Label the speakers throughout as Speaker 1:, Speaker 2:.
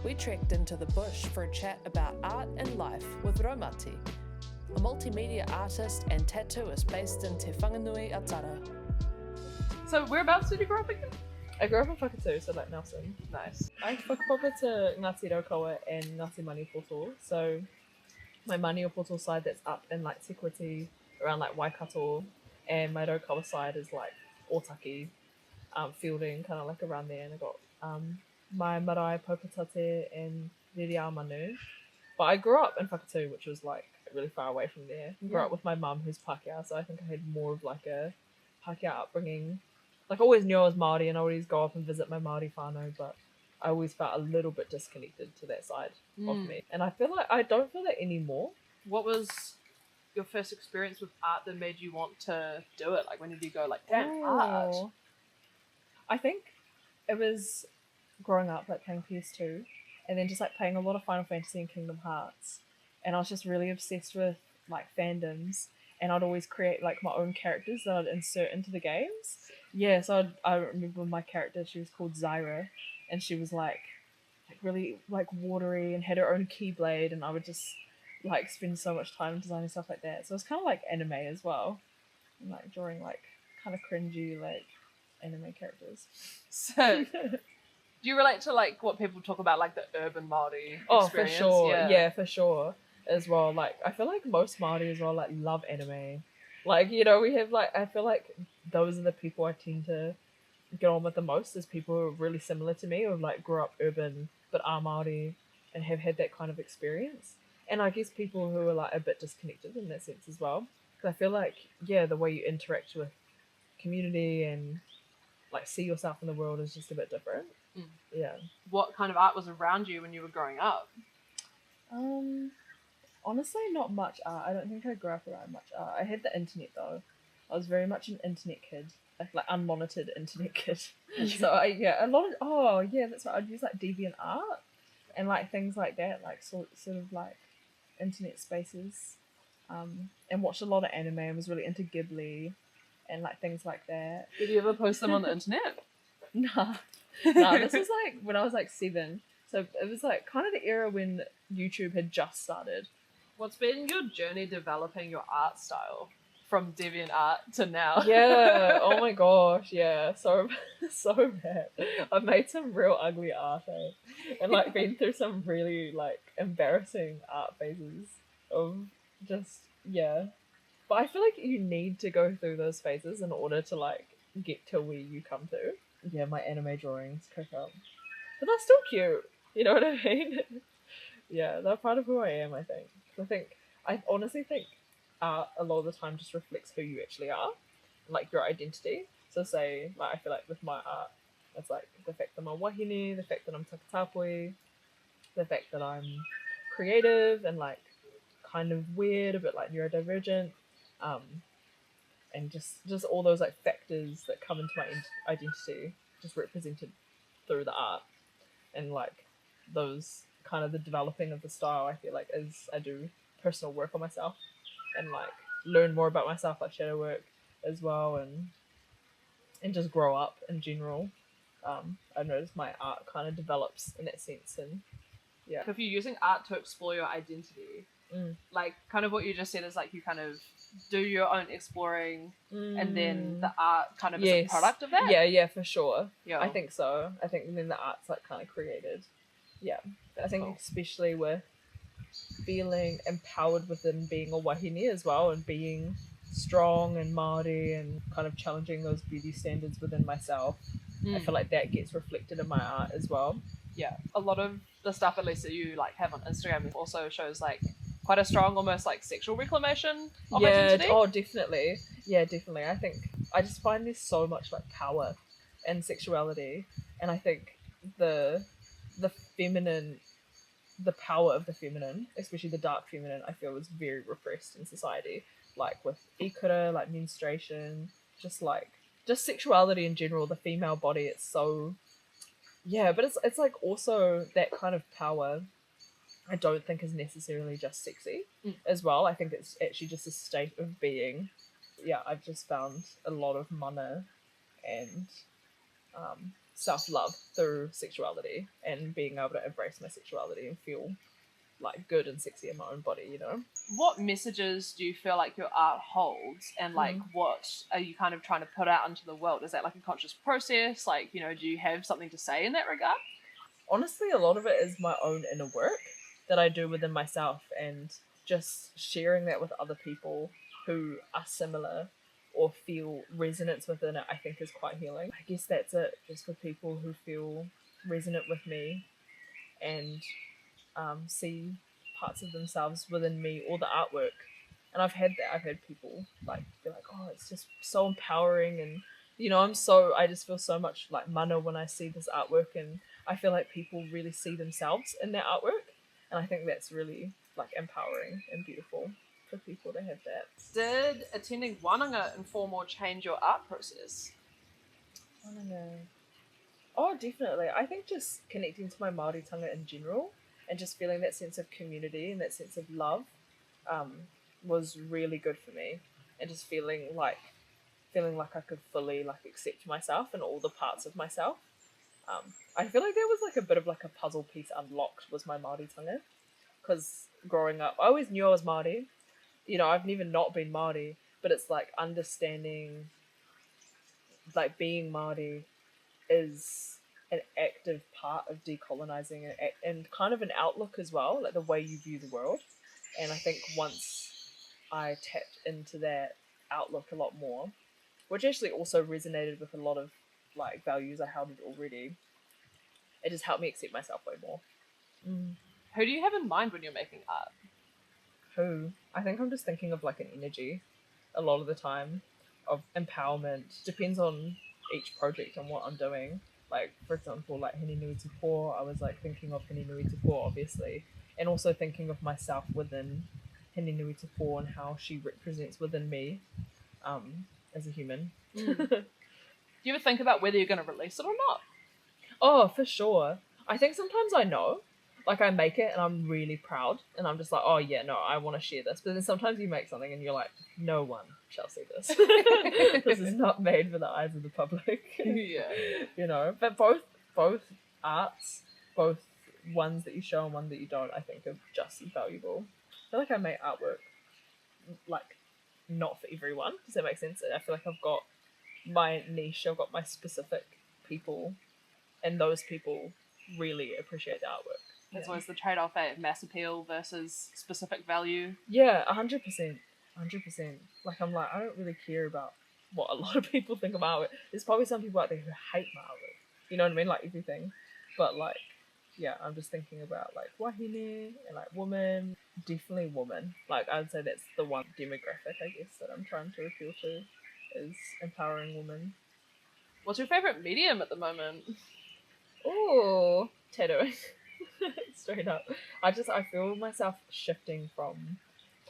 Speaker 1: we trekked into the bush for a chat about art and life with Raumati, a multimedia artist and tattooist based in Te Whanganui, Atara.
Speaker 2: So whereabouts did you grow up again?
Speaker 3: I grew up in Whakatū, so like Nelson.
Speaker 2: Nice.
Speaker 3: I whakapapa to Ngāti Raukawa and Ngāti Maniapoto, so my Maniapoto side that's up in like Te around like Waikato, and my Raukawa side is like Otaki, Fielding, kind of like around there, and I got my marae Paupatate and Riri Manu. But I grew up in Whakatū, which was like really far away from there. I grew up with my mum who's Pākehā, so I think I had more of like a Pākehā upbringing. Like I always knew I was Māori and I always go up and visit my Māori whānau, but I always felt a little bit disconnected to that side of me. And I feel like I don't feel that anymore.
Speaker 2: What was your first experience with art that made you want to do it? Like when did you go like, damn, art?
Speaker 3: I think it was growing up like playing PS2 and then just like playing a lot of Final Fantasy and Kingdom Hearts. And I was just really obsessed with like fandoms, and I'd always create like my own characters that I'd insert into the games. Yeah, so I remember my character, she was called Zyra, and she was like really like watery and had her own keyblade, and I would just like spend so much time designing stuff like that. So it's kind of like anime as well, and like drawing like kind of cringy like anime characters.
Speaker 2: So do you relate to like what people talk about, like the urban Māori experience?
Speaker 3: Oh, for sure. Yeah, for sure. As well, like I feel like most Māori as well like love anime. Like, you know, we have like, I feel like those are the people I tend to get on with the most, is people who are really similar to me, or like grew up urban but are Māori and have had that kind of experience. And I guess people who are like a bit disconnected in that sense as well. Because I feel like, yeah, the way you interact with community and like see yourself in the world is just a bit different. Yeah.
Speaker 2: What kind of art was around you when you were growing up?
Speaker 3: Honestly, not much art. I don't think I grew up around much art. I had the internet though. I was very much an internet kid, like unmonitored internet kid. So a lot of that's right. I'd use like DeviantArt and like things like that, like sort of like internet spaces. And watched a lot of anime and was really into Ghibli and like things like that.
Speaker 2: Did you ever post them on the internet?
Speaker 3: Nah, this was like when I was like 7. So it was like kind of the era when YouTube had just started.
Speaker 2: What's been your journey developing your art style from DeviantArt to now?
Speaker 3: Yeah, oh my gosh, yeah, so bad. I've made some real ugly art, and like been through some really like embarrassing art phases of just, yeah. But I feel like you need to go through those phases in order to like get to where you come to. Yeah, my anime drawings crack up. But they're still cute, you know what I mean? Yeah, they're part of who I am, I think. I honestly think art a lot of the time just reflects who you actually are, like your identity. So say, like I feel like with my art, it's like the fact that I'm wahine, the fact that I'm takatapui, the fact that I'm creative and like kind of weird, a bit like neurodivergent, and just all those like factors that come into my identity just represented through the art, and like those kind of the developing of the style, I feel like, as I do personal work on myself and like learn more about myself, like shadow work as well, and just grow up in general. I've noticed my art kind of develops in that sense, and yeah.
Speaker 2: If you're using art to explore your identity, like kind of what you just said is like you kind of do your own exploring, and then the art kind of is a product of that.
Speaker 3: Yeah, for sure.
Speaker 2: Yeah,
Speaker 3: I think so. I think then the art's like kind of created. Yeah, I think cool. Especially with feeling empowered within being a wahine as well, and being strong and Māori and kind of challenging those beauty standards within myself. I feel like that gets reflected in my art as well.
Speaker 2: Yeah, a lot of the stuff at least that you like have on Instagram also shows like quite a strong almost like sexual reclamation of identity.
Speaker 3: Oh, definitely. Yeah, definitely. I think I just find there's so much like power in sexuality, and I think the feminine, the power of the feminine, especially the dark feminine, I feel was very repressed in society, like with ikura, like menstruation, just sexuality in general, the female body. It's so, yeah, but it's like also that kind of power I don't think is necessarily just sexy as well. I think it's actually just a state of being. Yeah, I've just found a lot of mana and self-love through sexuality and being able to embrace my sexuality and feel like good and sexy in my own body, you know.
Speaker 2: What messages do you feel like your art holds, and like what are you kind of trying to put out into the world? Is that like a conscious process? Like, you know, do you have something to say in that regard?
Speaker 3: Honestly, a lot of it is my own inner work that I do within myself, and just sharing that with other people who are similar or feel resonance within it, I think is quite healing. I guess that's it, just for people who feel resonant with me and see parts of themselves within me or the artwork. And I've had that. I've had people like be like, "Oh, it's just so empowering," and you know, I just feel so much like mana when I see this artwork, and I feel like people really see themselves in their artwork, and I think that's really like empowering and beautiful for people to have that.
Speaker 2: Did attending wānanga inform or change your art process?
Speaker 3: Wānanga. Oh, definitely. I think just connecting to my Māoritanga in general and just feeling that sense of community and that sense of love um, was really good for me. And just feeling like I could fully like accept myself and all the parts of myself. I feel like there was like a bit of like a puzzle piece unlocked was my Māoritanga. Because growing up, I always knew I was Māori. You know, I've never not been Māori, but it's like understanding, like being Māori is an active part of decolonizing and kind of an outlook as well, like the way you view the world. And I think once I tapped into that outlook a lot more, which actually also resonated with a lot of like values I held already, it just helped me accept myself way more.
Speaker 2: Who do you have in mind when you're making art?
Speaker 3: Who? I think I'm just thinking of like an energy a lot of the time of empowerment. Depends on each project and what I'm doing. Like, for example, like Hini Nui Te Pō, I was like thinking of Hini Nui Te Pō, obviously, and also thinking of myself within Hini Nui Te Pō and how she represents within me as a human.
Speaker 2: Do you ever think about whether you're going to release it or not?
Speaker 3: Oh, for sure. I think sometimes I know. Like, I make it and I'm really proud. And I'm just like, oh, yeah, no, I want to share this. But then sometimes you make something and you're like, no one shall see this. This is not made for the eyes of the public.
Speaker 2: Yeah.
Speaker 3: You know? But both arts, both ones that you show and one that you don't, I think are just as valuable. I feel like I make artwork, like, not for everyone. Does that make sense? I feel like I've got my niche, I've got my specific people, and those people really appreciate the artwork.
Speaker 2: There's always the trade-off at mass appeal versus specific value.
Speaker 3: Yeah, 100%. 100%. Like, I'm like, I don't really care about what a lot of people think of my artwork. There's probably some people out there who hate my artwork. You know what I mean? Like, everything. But, like, yeah, I'm just thinking about, like, wahine and, like, woman. Definitely woman. Like, I'd say that's the one demographic, I guess, that I'm trying to appeal to, is empowering women.
Speaker 2: What's your favourite medium at the moment?
Speaker 3: Ooh, tattooing. Straight up. I feel myself shifting from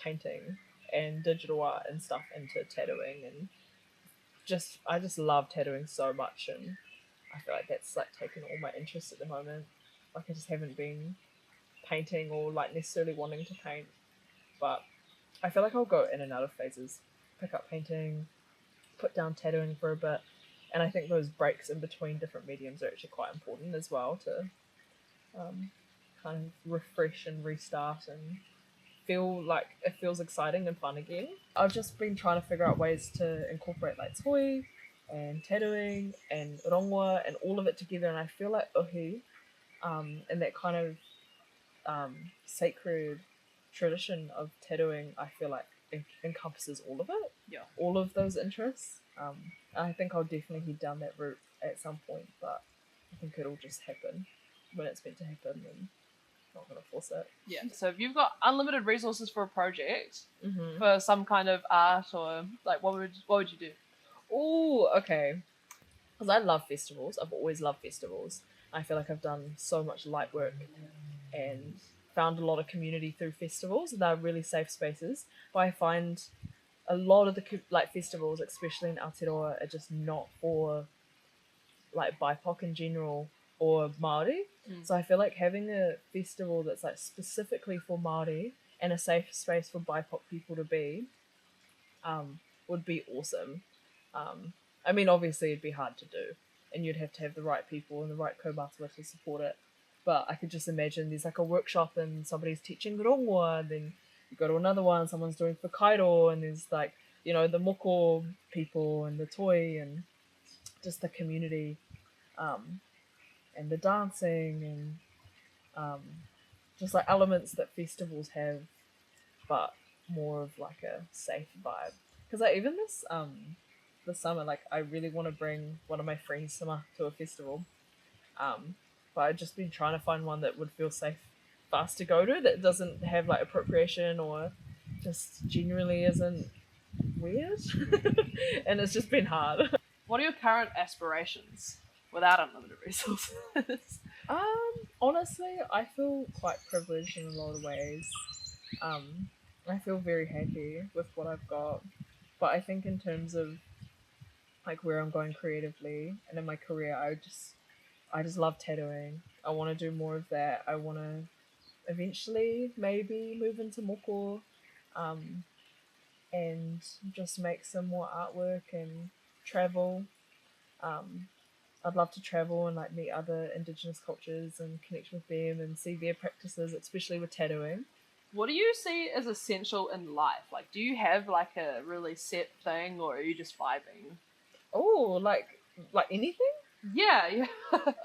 Speaker 3: painting and digital art and stuff into tattooing, and I just love tattooing so much, and I feel like that's like taken all my interest at the moment. Like, I just haven't been painting or like necessarily wanting to paint, but I feel like I'll go in and out of phases. Pick up painting, put down tattooing for a bit, and I think those breaks in between different mediums are actually quite important as well to kind of refresh and restart and feel like it feels exciting and fun again. I've just been trying to figure out ways to incorporate like toi and tattooing and rongoa and all of it together, and I feel like uhi and that kind of sacred tradition of tattooing, I feel like encompasses all of it.
Speaker 2: Yeah.
Speaker 3: All of those interests. I think I'll definitely head down that route at some point, but I think it'll just happen when it's meant to happen, and not gonna force it.
Speaker 2: Yeah. So if you've got unlimited resources for a project,
Speaker 3: Mm-hmm.
Speaker 2: for some kind of art or like, what would you do?
Speaker 3: Oh, okay. Because I love festivals. I've always loved festivals. I feel like I've done so much light work and found a lot of community through festivals, and they're really safe spaces. But I find a lot of the like festivals, especially in Aotearoa, are just not for like BIPOC in general or Māori. So I feel like having a festival that's like specifically for Māori and a safe space for BIPOC people to be would be awesome. I mean, obviously it'd be hard to do, and you'd have to have the right people and the right kaumātua to support it. But I could just imagine there's like a workshop and somebody's teaching rongoa, and then you go to another one, someone's doing whakairo, and there's like, you know, the moko people and the toi and just the community, and the dancing and just like elements that festivals have, but more of like a safe vibe. Because like even this summer, like I really want to bring one of my friends to a festival, but I've just been trying to find one that would feel safe for us to go to, that doesn't have like appropriation or just genuinely isn't weird. And it's just been hard.
Speaker 2: What are your current aspirations without unlimited resources?
Speaker 3: Honestly, I feel quite privileged in a lot of ways. I feel very happy with what I've got, but I think in terms of like where I'm going creatively and in my career, I just love tattooing. I want to do more of that. I want to eventually maybe move into moko, and just make some more artwork and travel. I'd love to travel and like meet other indigenous cultures and connect with them and see their practices, especially with tattooing.
Speaker 2: What do you see as essential in life? Like, do you have like a really set thing, or are you just vibing?
Speaker 3: Oh, like anything?
Speaker 2: Yeah.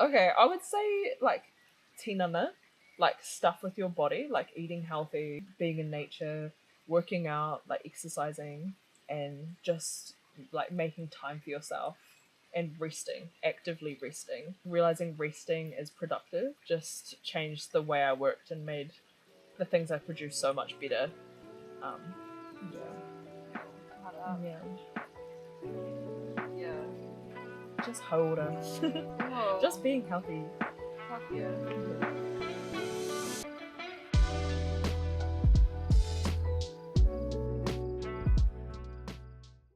Speaker 3: Okay, I would say like tinana, like stuff with your body, like eating healthy, being in nature, working out, like exercising, and just like making time for yourself and resting, actively resting. Realizing resting is productive just changed the way I worked and made the things I produce so much better. Yeah.
Speaker 2: Yeah.
Speaker 3: Just hold us.
Speaker 2: Oh,
Speaker 3: Just being healthy.
Speaker 2: fuck yeah.